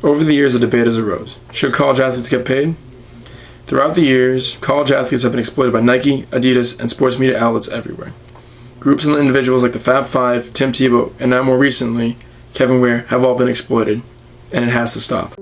Over the years, a debate has arose. Should college athletes get paid? Throughout the years, college athletes have been exploited by Nike, Adidas, and sports media outlets everywhere. Groups and individuals like the Fab Five, Tim Tebow, and now more recently, Kevin Ware, have all been exploited, and it has to stop.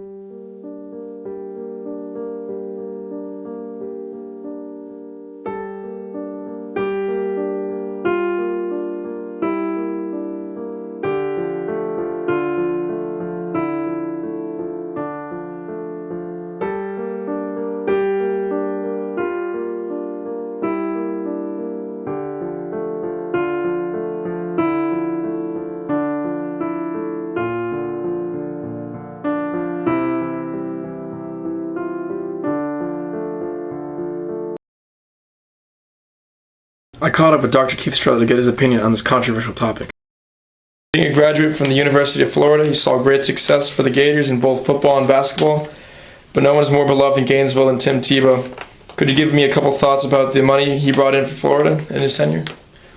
I caught up with Dr. Keith Struther to get his opinion on this controversial topic. Being a graduate from the University of Florida, he saw great success for the Gators in both football and basketball, but no one is more beloved in Gainesville than Tim Tebow. Could you give me a couple thoughts about the money he brought in for Florida in his tenure?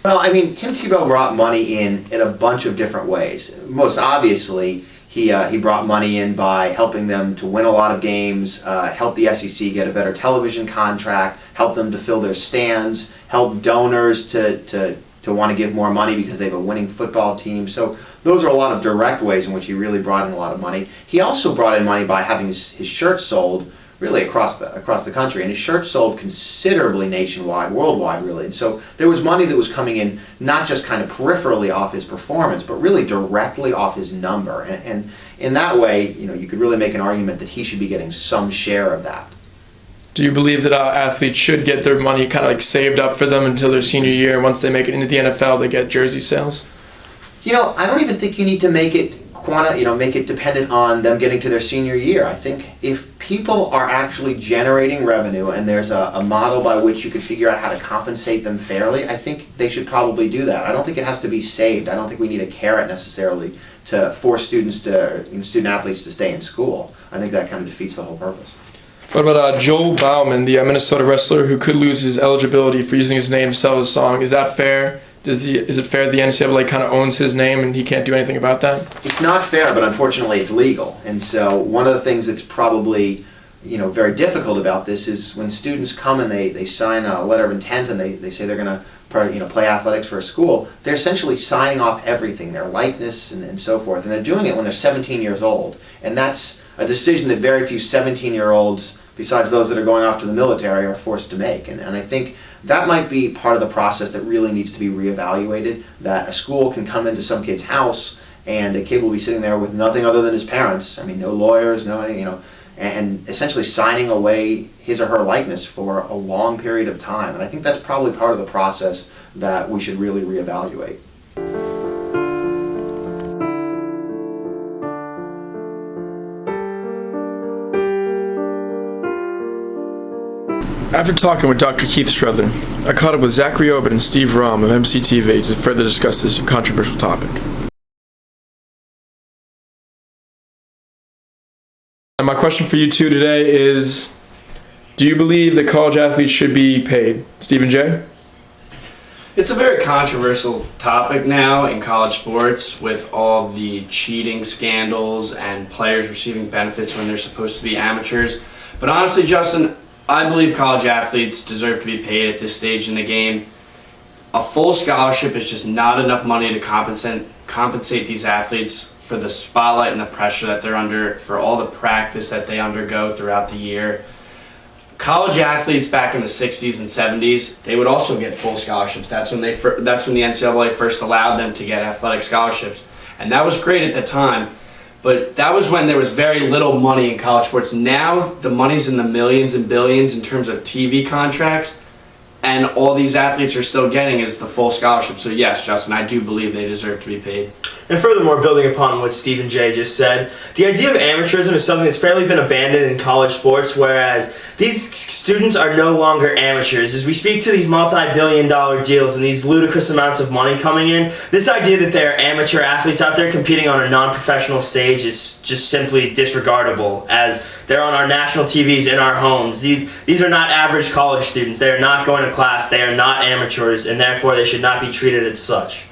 Well, Tim Tebow brought money in a bunch of different ways. Most obviously, he brought money in by helping them to win a lot of games, help the SEC get a better television contract, help them to fill their stands, help donors to want to give more money because they have a winning football team. So those are a lot of direct ways in which he really brought in a lot of money. He also brought in money by having his shirts sold really across the country, and his shirts sold considerably nationwide, worldwide really. And so there was money that was coming in not just kind of peripherally off his performance, but really directly off his number. And in that way, you could really make an argument that he should be getting some share of that. Do you believe that athletes should get their money kind of like saved up for them until their senior year, and once they make it into the NFL, they get jersey sales? I don't even think you need to make it make it dependent on them getting to their senior year. I think if people are actually generating revenue and there's a model by which you could figure out how to compensate them fairly, I think they should probably do that. I don't think it has to be saved. I don't think we need a carrot necessarily to force student athletes to stay in school. I think that kind of defeats the whole purpose. What about Joel Bauman, the Minnesota wrestler who could lose his eligibility for using his name to sell his song? Is that fair? Is it fair that the NCAA kind of owns his name and he can't do anything about that? It's not fair, but unfortunately it's legal. And so one of the things that's probably very difficult about this is when students come and they sign a letter of intent and they say they're going to play athletics for a school, they're essentially signing off everything, their likeness and so forth. And they're doing it when they're 17 years old. And that's a decision that very few 17-year-olds, besides those that are going off to the military, are forced to make. And I think that might be part of the process that really needs to be reevaluated, that a school can come into some kid's house and a kid will be sitting there with nothing other than his parents, no lawyers, no anything, and essentially signing away his or her likeness for a long period of time. And I think that's probably part of the process that we should really reevaluate. After talking with Dr. Keith Struther, I caught up with Zachary Obert and Steve Rahm of MCTV to further discuss this controversial topic. And my question for you two today is, do you believe that college athletes should be paid? Stephen J.? It's a very controversial topic now in college sports with all the cheating scandals and players receiving benefits when they're supposed to be amateurs. But honestly, Justin, I believe college athletes deserve to be paid at this stage in the game. A full scholarship is just not enough money to compensate these athletes for the spotlight and the pressure that they're under, for all the practice that they undergo throughout the year. College athletes back in the 60s and 70s, they would also get full scholarships. That's when the NCAA first allowed them to get athletic scholarships. And that was great at the time. But that was when there was very little money in college sports. Now the money's in the millions and billions in terms of TV contracts, and all these athletes are still getting is the full scholarship. So yes, Justin, I do believe they deserve to be paid. And furthermore, building upon what Stephen J. just said, the idea of amateurism is something that's fairly been abandoned in college sports, whereas these students are no longer amateurs. As we speak to these multi-billion-dollar deals and these ludicrous amounts of money coming in, this idea that there are amateur athletes out there competing on a non-professional stage is just simply disregardable, as they're on our national TVs in our homes. These are not average college students. They are not going to class. They are not amateurs, and therefore they should not be treated as such.